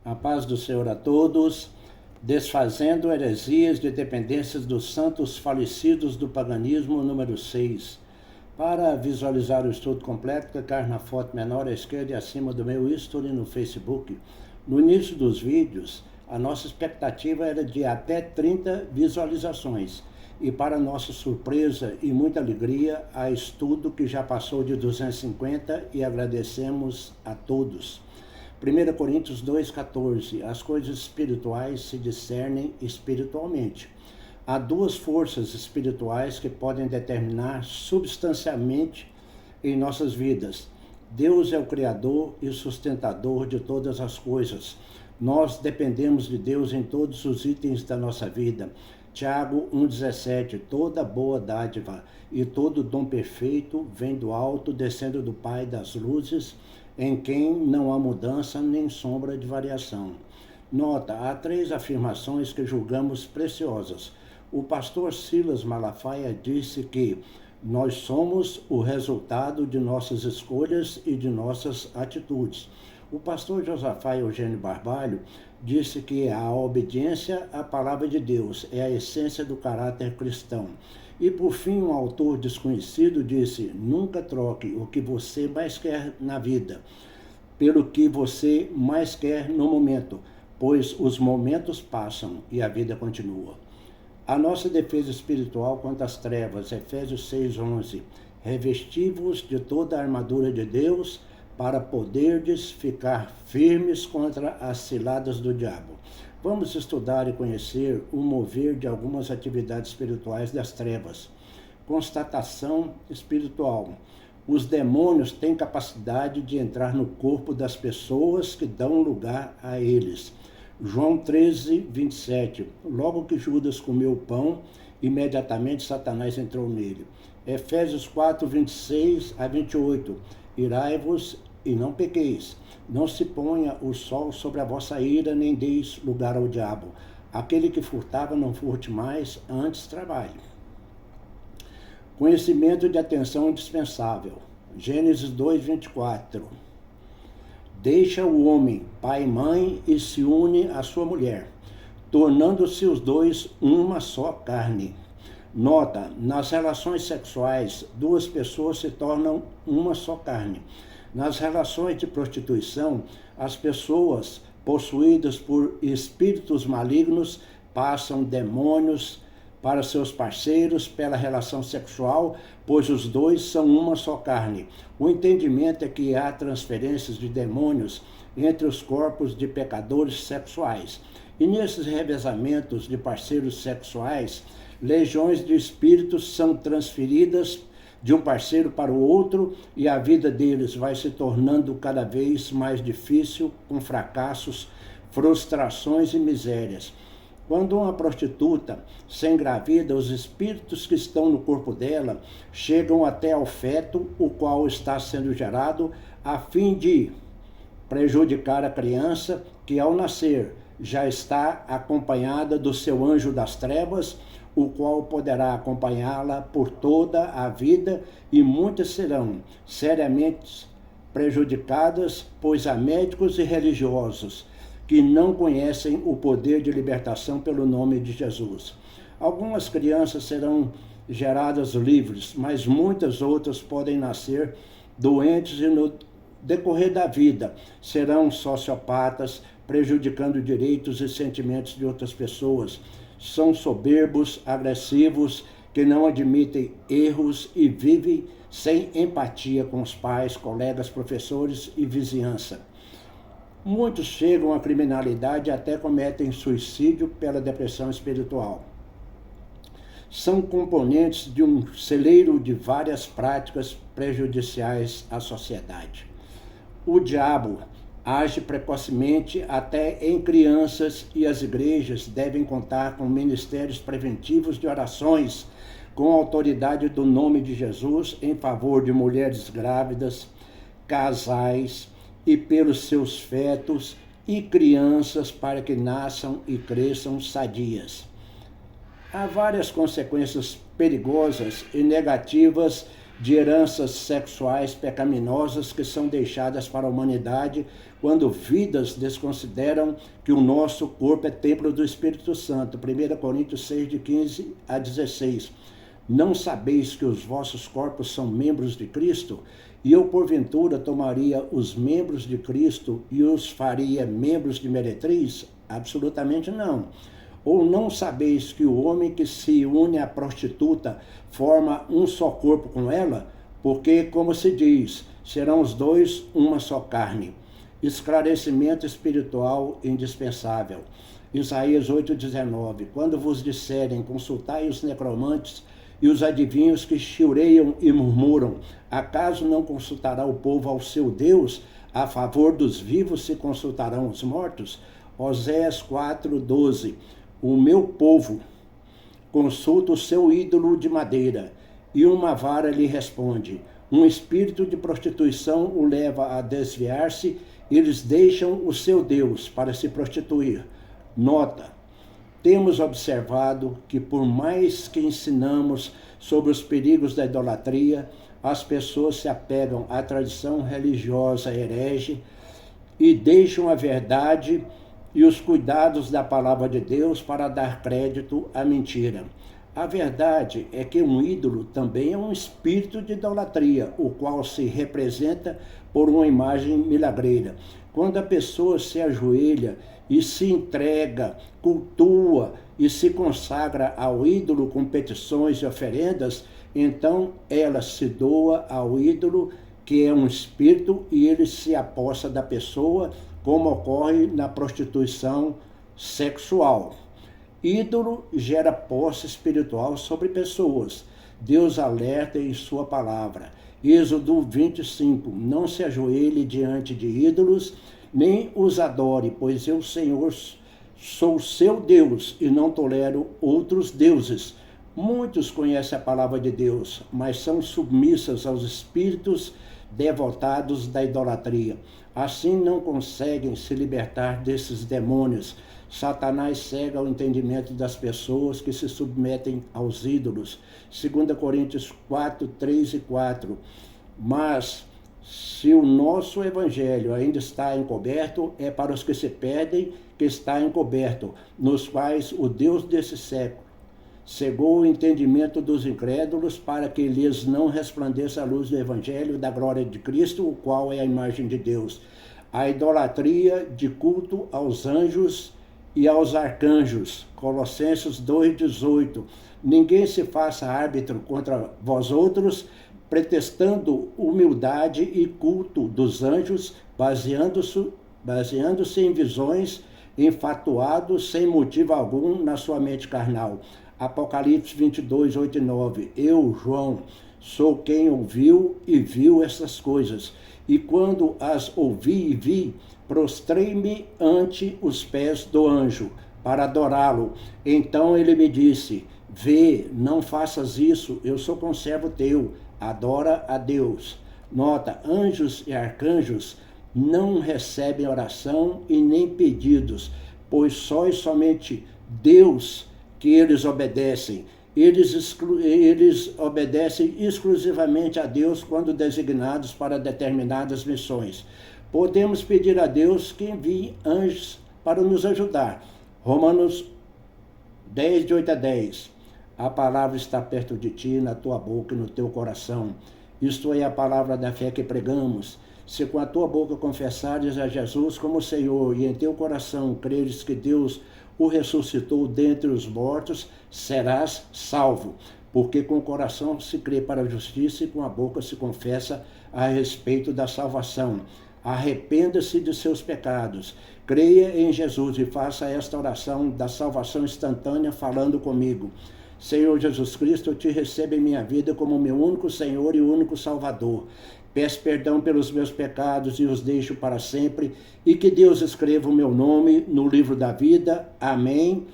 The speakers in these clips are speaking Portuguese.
A paz do Senhor a todos, desfazendo heresias de dependências dos santos falecidos do paganismo, número 6. Para visualizar o estudo completo, clicar na foto menor à esquerda e acima do meu history no Facebook. No início dos vídeos, a nossa expectativa era de até 30 visualizações. E para nossa surpresa e muita alegria, há estudo que já passou de 250 e agradecemos a todos. 1 Coríntios 2,14. As coisas espirituais se discernem espiritualmente. Há duas forças espirituais que podem determinar substancialmente em nossas vidas. Deus é o Criador e sustentador de todas as coisas. Nós dependemos de Deus em todos os itens da nossa vida. Tiago 1,17. Toda boa dádiva e todo dom perfeito vem do alto, descendo do Pai das luzes, em quem não há mudança nem sombra de variação. Nota, há 3 afirmações que julgamos preciosas. O pastor Silas Malafaia disse que nós somos o resultado de nossas escolhas e de nossas atitudes. O pastor Josafá Eugênio Barbalho disse que a obediência à palavra de Deus é a essência do caráter cristão. E por fim, um autor desconhecido disse: nunca troque o que você mais quer na vida pelo que você mais quer no momento, pois os momentos passam e a vida continua. A nossa defesa espiritual contra as trevas, Efésios 6,11. Revesti-vos de toda a armadura de Deus, para poderdes ficar firmes contra as ciladas do diabo. Vamos estudar e conhecer o mover de algumas atividades espirituais das trevas. Constatação espiritual. Os demônios têm capacidade de entrar no corpo das pessoas que dão lugar a eles. João 13:27. Logo que Judas comeu o pão, imediatamente Satanás entrou nele. Efésios 4:26-28. Irai-vos e não pequeis. Não se ponha o sol sobre a vossa ira, nem deis lugar ao diabo. Aquele que furtava, não furte mais, antes trabalhe. Conhecimento de atenção indispensável. Gênesis 2:24. Deixa o homem, pai e mãe, e se une à sua mulher, tornando-se os dois uma só carne. Nota, nas relações sexuais, 2 pessoas se tornam uma só carne. Nas relações de prostituição, as pessoas possuídas por espíritos malignos passam demônios para seus parceiros pela relação sexual, pois os dois são uma só carne. O entendimento é que há transferências de demônios entre os corpos de pecadores sexuais. E nesses revezamentos de parceiros sexuais, legiões de espíritos são transferidas de um parceiro para o outro e a vida deles vai se tornando cada vez mais difícil, com fracassos, frustrações e misérias. Quando uma prostituta se engravida, os espíritos que estão no corpo dela chegam até ao feto, o qual está sendo gerado, a fim de prejudicar a criança, que ao nascer já está acompanhada do seu anjo das trevas, o qual poderá acompanhá-la por toda a vida, e muitas serão seriamente prejudicadas, pois há médicos e religiosos que não conhecem o poder de libertação pelo nome de Jesus. Algumas crianças serão geradas livres, mas muitas outras podem nascer doentes e no decorrer da vida serão sociopatas, prejudicando direitos e sentimentos de outras pessoas. São soberbos, agressivos, que não admitem erros e vivem sem empatia com os pais, colegas, professores e vizinhança. Muitos chegam à criminalidade e até cometem suicídio pela depressão espiritual. São componentes de um celeiro de várias práticas prejudiciais à sociedade. O diabo age precocemente até em crianças e as igrejas devem contar com ministérios preventivos de orações com a autoridade do nome de Jesus em favor de mulheres grávidas, casais e pelos seus fetos e crianças para que nasçam e cresçam sadias. Há várias consequências perigosas e negativas de heranças sexuais pecaminosas que são deixadas para a humanidade quando vidas desconsideram que o nosso corpo é templo do Espírito Santo. 1 Coríntios 6, de 15 a 16. Não sabeis que os vossos corpos são membros de Cristo? E eu, porventura, tomaria os membros de Cristo e os faria membros de meretriz? Absolutamente não. Ou não sabeis que o homem que se une à prostituta forma um só corpo com ela? Porque, como se diz, serão os dois uma só carne. Esclarecimento espiritual indispensável. Isaías 8,19. Quando vos disserem, consultai os necromantes e os adivinhos que chiureiam e murmuram, acaso não consultará o povo ao seu Deus? A favor dos vivos se consultarão os mortos? Oséias 4,12. O meu povo consulta o seu ídolo de madeira, e uma vara lhe responde. Um espírito de prostituição o leva a desviar-se, eles deixam o seu Deus para se prostituir. Nota: temos observado que por mais que ensinamos sobre os perigos da idolatria, as pessoas se apegam à tradição religiosa herege e deixam a verdade e os cuidados da palavra de Deus para dar crédito à mentira. A verdade é que um ídolo também é um espírito de idolatria, o qual se representa por uma imagem milagreira. Quando a pessoa se ajoelha e se entrega, cultua e se consagra ao ídolo com petições e oferendas, então ela se doa ao ídolo, que é um espírito, e ele se apossa da pessoa, como ocorre na prostituição sexual. Ídolo gera posse espiritual sobre pessoas. Deus alerta em sua palavra. Êxodo 25. Não se ajoelhe diante de ídolos, nem os adore, pois eu, Senhor, sou seu Deus e não tolero outros deuses. Muitos conhecem a palavra de Deus, mas são submissas aos espíritos devotados da idolatria. Assim não conseguem se libertar desses demônios. Satanás cega o entendimento das pessoas que se submetem aos ídolos. 2 Coríntios 4, 3 e 4. Mas se o nosso evangelho ainda está encoberto, é para os que se perdem que está encoberto, nos quais o Deus desse século cegou o entendimento dos incrédulos, para que lhes não resplandeça a luz do evangelho da glória de Cristo, o qual é a imagem de Deus. A idolatria de culto aos anjos e aos arcanjos. Colossenses 2,18. Ninguém se faça árbitro contra vós outros, pretextando humildade e culto dos anjos, baseando-se em visões, enfatuados sem motivo algum na sua mente carnal. Apocalipse 22, 8 e 9. Eu, João, sou quem ouviu e viu essas coisas. E quando as ouvi e vi, prostrei-me ante os pés do anjo, para adorá-lo. Então ele me disse, vê, não faças isso, eu sou conservo teu, adora a Deus. Nota, anjos e arcanjos não recebem oração e nem pedidos, pois só e somente Deus que eles obedecem. Eles obedecem exclusivamente a Deus quando designados para determinadas missões. Podemos pedir a Deus que envie anjos para nos ajudar. Romanos 10, de 8 a 10. A palavra está perto de ti, na tua boca e no teu coração. Isto é a palavra da fé que pregamos. Se com a tua boca confessares a Jesus como Senhor e em teu coração creres que Deus o ressuscitou dentre os mortos, serás salvo. Porque com o coração se crê para a justiça e com a boca se confessa a respeito da salvação. Arrependa-se de seus pecados, creia em Jesus e faça esta oração da salvação instantânea falando comigo. Senhor Jesus Cristo, eu te recebo em minha vida como meu único Senhor e único Salvador. Peço perdão pelos meus pecados e os deixo para sempre, e que Deus escreva o meu nome no livro da vida. Amém.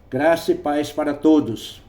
Graça e paz para todos.